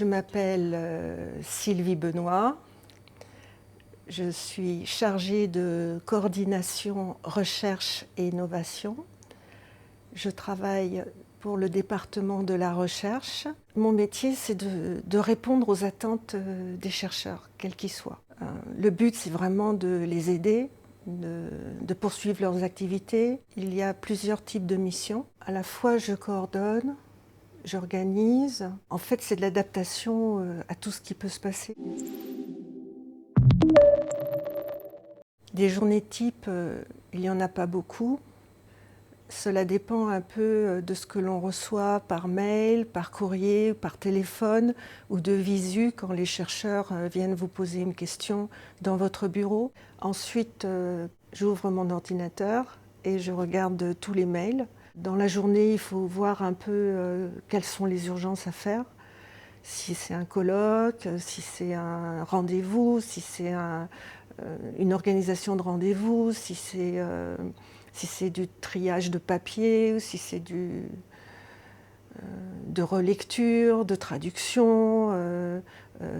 Je m'appelle Sylvie Benoît. Je suis chargée de coordination recherche et innovation. Je travaille pour le département de la recherche. Mon métier, c'est de répondre aux attentes des chercheurs, quels qu'ils soient. Le but, c'est vraiment de les aider, de poursuivre leurs activités. Il y a plusieurs types de missions. À la fois, je coordonne, j'organise. En fait, c'est de l'adaptation à tout ce qui peut se passer. Des journées types, il n'y en a pas beaucoup. Cela dépend un peu de ce que l'on reçoit par mail, par courrier, par téléphone ou de visu quand les chercheurs viennent vous poser une question dans votre bureau. Ensuite, j'ouvre mon ordinateur et je regarde tous les mails. Dans la journée, il faut voir un peu quelles sont les urgences à faire. Si c'est un colloque, si c'est un rendez-vous, si c'est une organisation de rendez-vous, si c'est du triage de papier, si c'est de relecture, de traduction,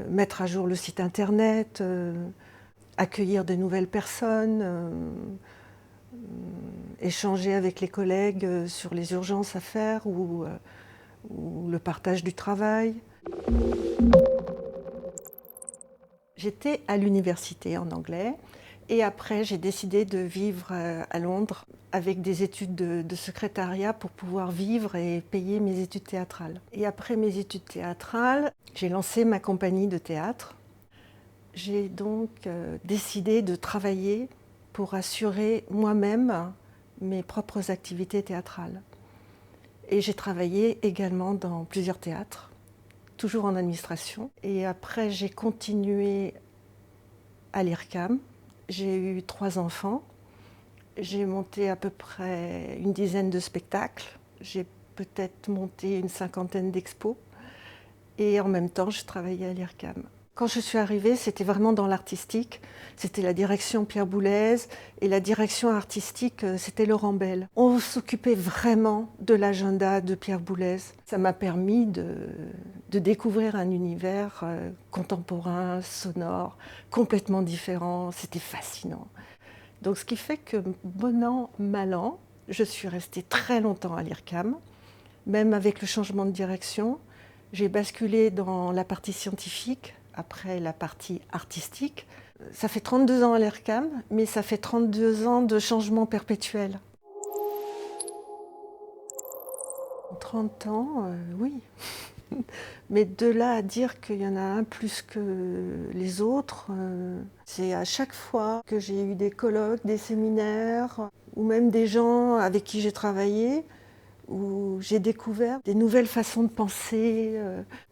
mettre à jour le site internet, accueillir de nouvelles personnes, échanger avec les collègues sur les urgences à faire ou le partage du travail. J'étais à l'université en anglais et après j'ai décidé de vivre à Londres avec des études de secrétariat pour pouvoir vivre et payer mes études théâtrales. Et après mes études théâtrales, j'ai lancé ma compagnie de théâtre. J'ai donc décidé de travailler pour assurer moi-même mes propres activités théâtrales. Et j'ai travaillé également dans plusieurs théâtres, toujours en administration. Et après, j'ai continué à l'IRCAM. J'ai eu 3 enfants. J'ai monté à peu près une dizaine de spectacles. J'ai peut-être monté une 50aine d'expos. Et en même temps, je travaillais à l'IRCAM. Quand je suis arrivée, c'était vraiment dans l'artistique. C'était la direction Pierre Boulez et la direction artistique, c'était Laurent Bell. On s'occupait vraiment de l'agenda de Pierre Boulez. Ça m'a permis de découvrir un univers contemporain, sonore, complètement différent. C'était fascinant. Donc ce qui fait que, bon an, mal an, je suis restée très longtemps à l'IRCAM. Même avec le changement de direction, j'ai basculé dans la partie scientifique, après la partie artistique. Ça fait 32 ans à l'IRCAM, mais ça fait 32 ans de changement perpétuel. 30 ans, oui. Mais de là à dire qu'il y en a un plus que les autres, c'est à chaque fois que j'ai eu des colloques, des séminaires, ou même des gens avec qui j'ai travaillé, où j'ai découvert des nouvelles façons de penser,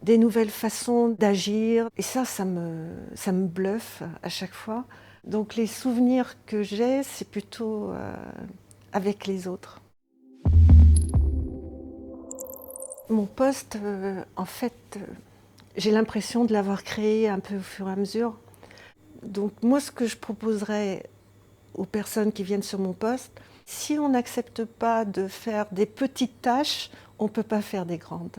des nouvelles façons d'agir. Et ça me bluffe à chaque fois. Donc les souvenirs que j'ai, c'est plutôt avec les autres. Mon poste, en fait, j'ai l'impression de l'avoir créé un peu au fur et à mesure. Donc moi, ce que je proposerais aux personnes qui viennent sur mon poste, si on n'accepte pas de faire des petites tâches, on ne peut pas faire des grandes.